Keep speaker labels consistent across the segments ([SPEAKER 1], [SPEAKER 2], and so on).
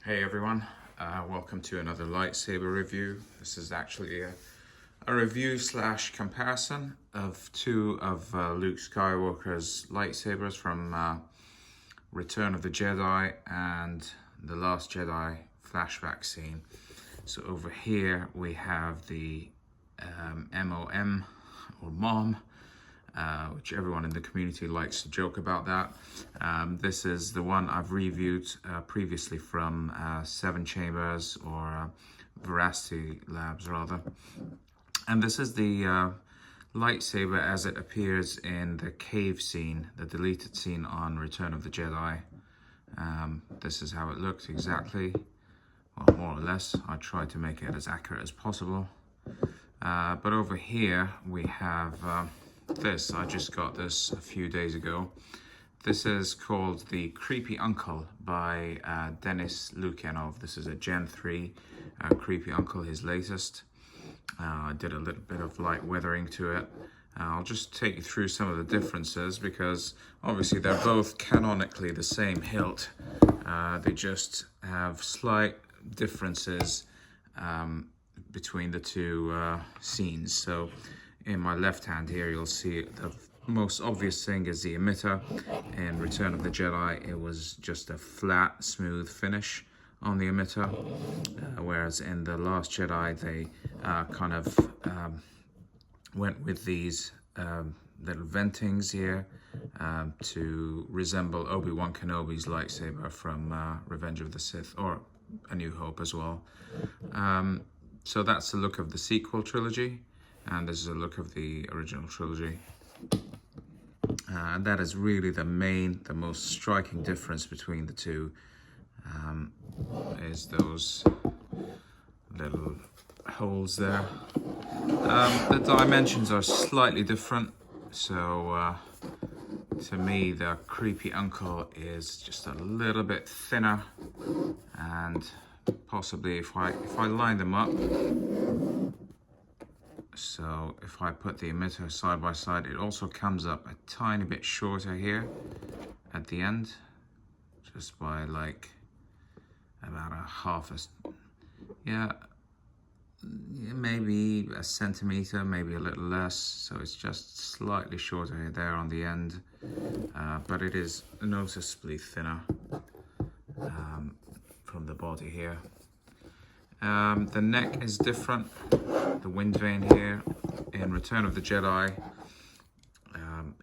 [SPEAKER 1] Hey everyone, welcome to another lightsaber review. This is actually a review slash comparison of two of Luke Skywalker's lightsabers from Return of the Jedi and the Last Jedi flashback scene. So over here we have the MoM or MoM, which everyone in the community likes to joke about that. This is the one I've reviewed previously from Seven Chambers, or Veracity Labs rather. And this is the lightsaber as it appears in the cave scene, the deleted scene on Return of the Jedi. This is how it looks exactly, well, more or less. I tried to make it as accurate as possible. But over here we have this. I just got this a few days ago. This is called The Creepy Uncle by Denis Lukianov. This is a Gen 3 Creepy Uncle, his latest. I did a little bit of light weathering to it. I'll just take you through some of the differences because obviously they're both canonically the same hilt. They just have slight differences between the two scenes. So in my left hand here, you'll see the most obvious thing is the emitter. In Return of the Jedi, it was just a flat, smooth finish on the emitter, whereas in the Last Jedi, they kind of went with these little ventings here to resemble Obi-Wan Kenobi's lightsaber from Revenge of the Sith, or A New Hope as well. So that's the look of the sequel trilogy, and this is a look of the original trilogy. And that is really the most striking difference between the two, is those little holes there. The dimensions are slightly different, so to me the Creepy Uncle is just a little bit thinner, and possibly if I line them up, so if I put the emitter side by side, it also comes up a tiny bit shorter here at the end, just by like about maybe a centimeter, maybe a little less. So it's just slightly shorter there on the end, but it is noticeably thinner from the body here. The neck is different. The wind vane here in Return of the Jedi,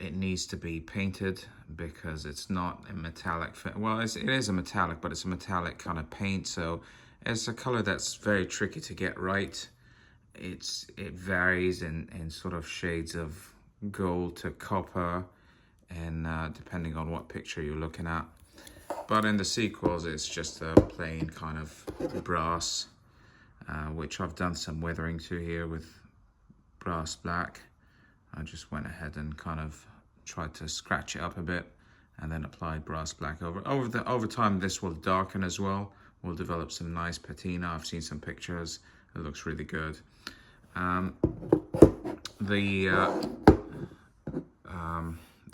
[SPEAKER 1] it needs to be painted because it's not a metallic fit. Well, it is a metallic, but it's a metallic kind of paint, so it's a color that's very tricky to get right. It varies in sort of shades of gold to copper, and depending on what picture you're looking at. But in the sequels, it's just a plain kind of brass, which I've done some weathering to here with brass black. I just went ahead and kind of tried to scratch it up a bit and then applied brass black over time. This will darken as well. We'll develop some nice patina. I've seen some pictures. It looks really good. The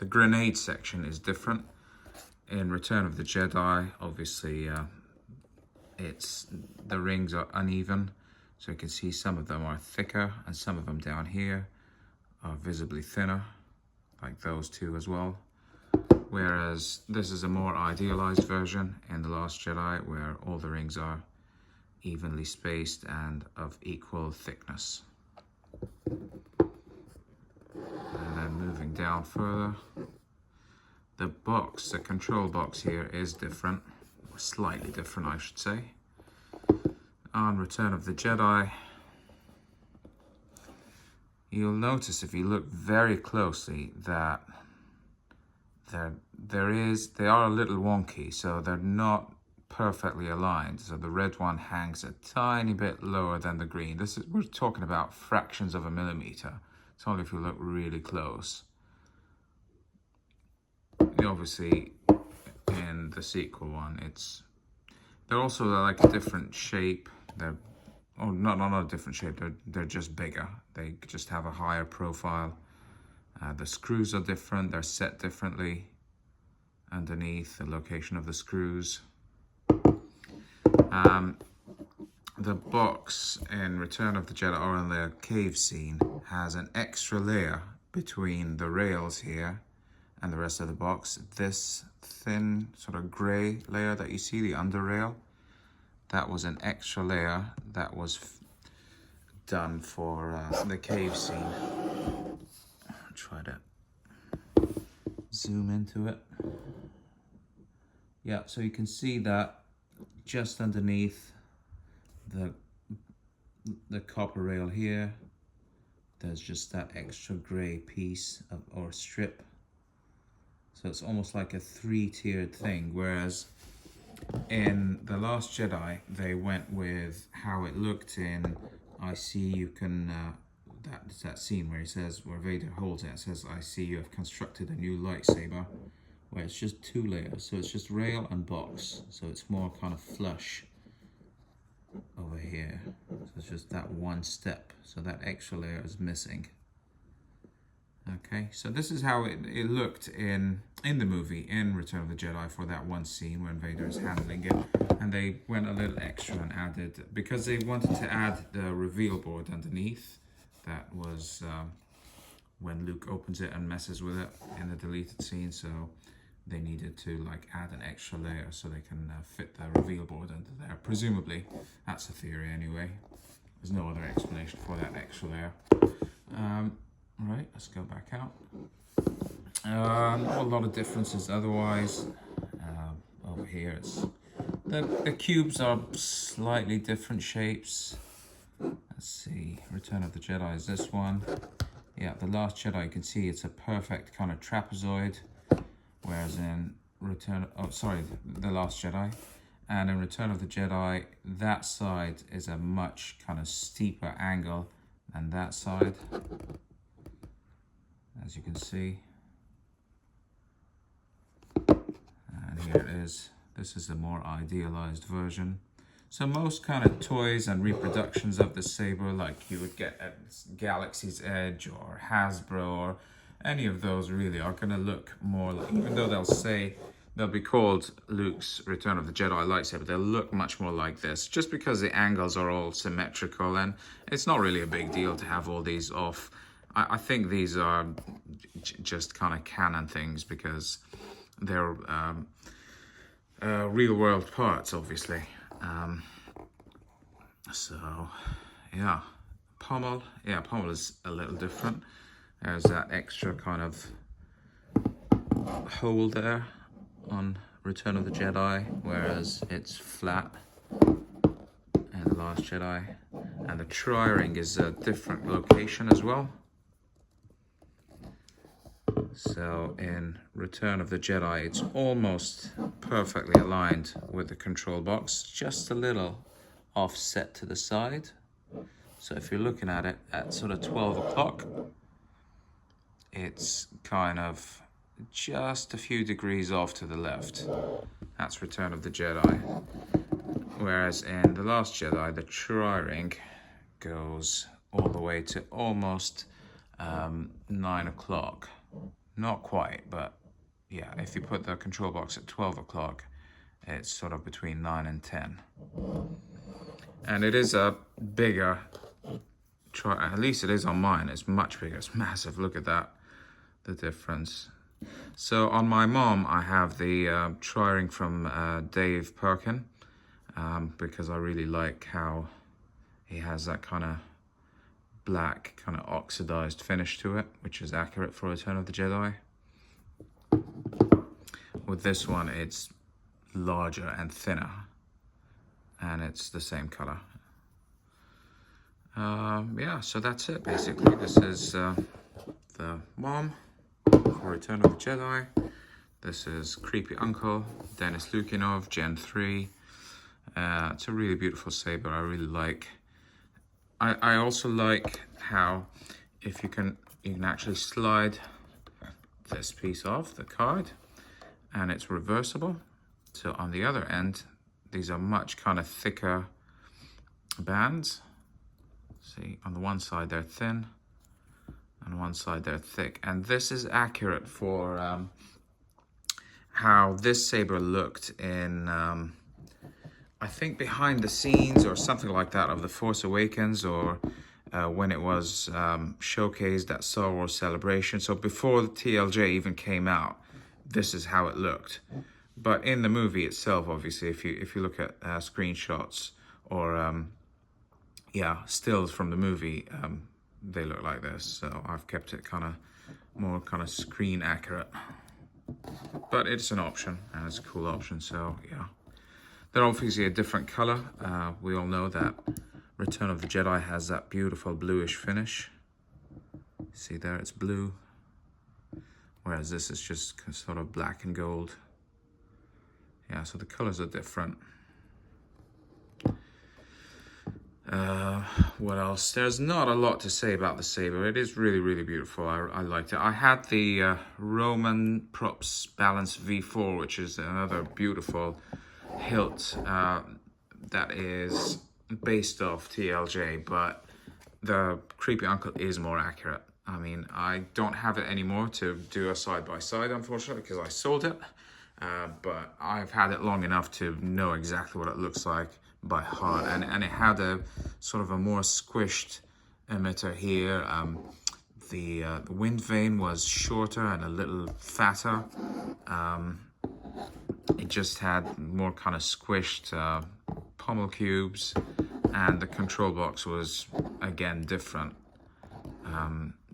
[SPEAKER 1] grenade section is different. In Return of the Jedi, obviously, the rings are uneven, so you can see some of them are thicker and some of them down here are visibly thinner, like those two as well. Whereas this is a more idealized version in The Last Jedi, where all the rings are evenly spaced and of equal thickness. And then moving down further, the control box here is different, or slightly different I should say. On Return of the Jedi, you'll notice if you look very closely that they are a little wonky, so they're not perfectly aligned. So the red one hangs a tiny bit lower than the green. We're talking about fractions of a millimeter. It's only if you look really close. Obviously, in the sequel one, they're also like a different shape. Not a different shape. They're just bigger. They just have a higher profile. The screws are different. They're set differently underneath the location of the screws. The box in Return of the Jedi, or in the cave scene, has an extra layer between the rails here and the rest of the box. This thin sort of grey layer that you see, the under rail, that was an extra layer that was done for the cave scene. I'll try to zoom into it. Yeah, so you can see that just underneath the copper rail here, there's just that extra grey piece or strip. So it's almost like a three-tiered thing, whereas in The Last Jedi, they went with how it looked in I see you can, that scene where he says, where Vader holds it, it says, I see you have constructed a new lightsaber, where it's just two layers. So it's just rail and box. So it's more kind of flush over here. So it's just that one step. So that extra layer is missing. Okay, so this is how it looked in the movie, in Return of the Jedi, for that one scene when Vader is handling it. And they went a little extra and added, because they wanted to add the reveal board underneath. That was when Luke opens it and messes with it in the deleted scene. So they needed to like add an extra layer so they can fit the reveal board under there. Presumably, that's a theory anyway. There's no other explanation for that extra layer. Right, let's go back out. Not a lot of differences otherwise. Over here, it's the cubes are slightly different shapes. Let's see, Return of the Jedi is this one. Yeah, The Last Jedi, you can see it's a perfect kind of trapezoid, whereas in The Last Jedi, and in Return of the Jedi, that side is a much kind of steeper angle than that side, as you can see. And here it is. This is a more idealized version. So most kind of toys and reproductions of the saber, like you would get at Galaxy's Edge or Hasbro or any of those, really are going to look more like, even though they'll be called Luke's Return of the Jedi lightsaber, they'll look much more like this, just because the angles are all symmetrical, and it's not really a big deal to have all these off. I think these are just kind of canon things because they're real world parts, obviously. So yeah, Pommel is a little different. There's that extra kind of hole there on Return of the Jedi, whereas it's flat in The Last Jedi. And the tri-ring is a different location as well. So in Return of the Jedi, it's almost perfectly aligned with the control box, just a little offset to the side. So if you're looking at it at sort of 12 o'clock, it's kind of just a few degrees off to the left. That's Return of the Jedi. Whereas in The Last Jedi, the tri-ring goes all the way to almost 9 o'clock. Not quite, but yeah, if you put the control box at 12 o'clock, it's sort of between 9 and 10. And it is a bigger, at least it is on mine, it's much bigger, it's massive, look at that, the difference. So on my MoM, I have the tri-ring from Dave Perkin, because I really like how he has that kind of black, kind of oxidized finish to it, which is accurate for Return of the Jedi. With this one, it's larger and thinner, and it's the same color. Yeah, so that's it basically. This is the MoM for Return of the Jedi. This is Creepy Uncle, Denis Lukinov, Gen 3. It's a really beautiful saber. I really like. I also like how if you can actually slide this piece off the card, and it's reversible. So on the other end, these are much kind of thicker bands. See, on the one side they're thin, on one side they're thick, and this is accurate for how this saber looked in I think behind the scenes or something like that of The Force Awakens, or when it was showcased at Star Wars Celebration. So before the TLJ even came out, this is how it looked. But in the movie itself, obviously, if you look at screenshots or stills from the movie, they look like this. So I've kept it more screen accurate. But it's an option, and it's a cool option, so yeah. They're obviously a different color. We all know that Return of the Jedi has that beautiful bluish finish. See there, it's blue. Whereas this is just sort of black and gold. Yeah, so the colors are different. What else? There's not a lot to say about the saber. It is really, really beautiful. I liked it. I had the Roman Props Balance V4, which is another beautiful hilt that is based off TLJ, but the Creepy Uncle is more accurate. I mean, I don't have it anymore to do a side-by-side, unfortunately, because I sold it. But I've had it long enough to know exactly what it looks like by heart, and it had a sort of a more squished emitter here. The wind vane was shorter and a little fatter. It just had more kind of squished pommel cubes, and the control box was again different.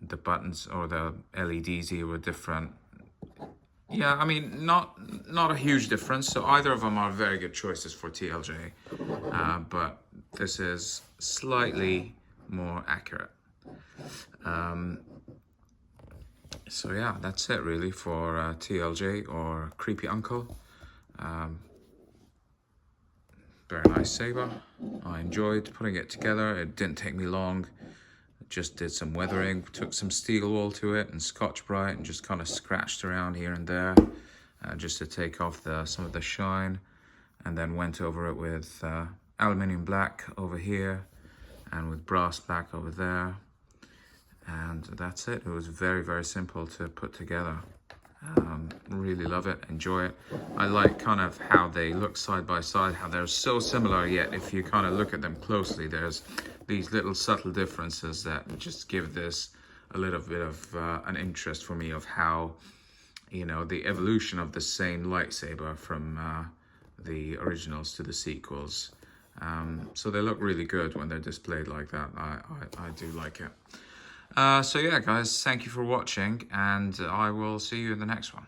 [SPEAKER 1] The buttons or the LEDs here were different. Yeah, I mean, not a huge difference. So either of them are very good choices for TLJ, but this is slightly more accurate. So yeah, that's it really for TLJ or Creepy Uncle. Very nice saber. I enjoyed putting it together. It didn't take me long. Just did some weathering, took some steel wool to it and Scotch-Brite and just kind of scratched around here and there just to take off some of the shine, and then went over it with aluminium black over here and with brass black over there, and that's it. It was very, very simple to put together. Really love it, enjoy it. I like kind of how they look side by side, how they're so similar, yet if you kind of look at them closely, there's these little subtle differences that just give this a little bit of an interest for me of how, you know, the evolution of the same lightsaber from the originals to the sequels. So they look really good when they're displayed like that. I do like it. So yeah, guys, thank you for watching, and I will see you in the next one.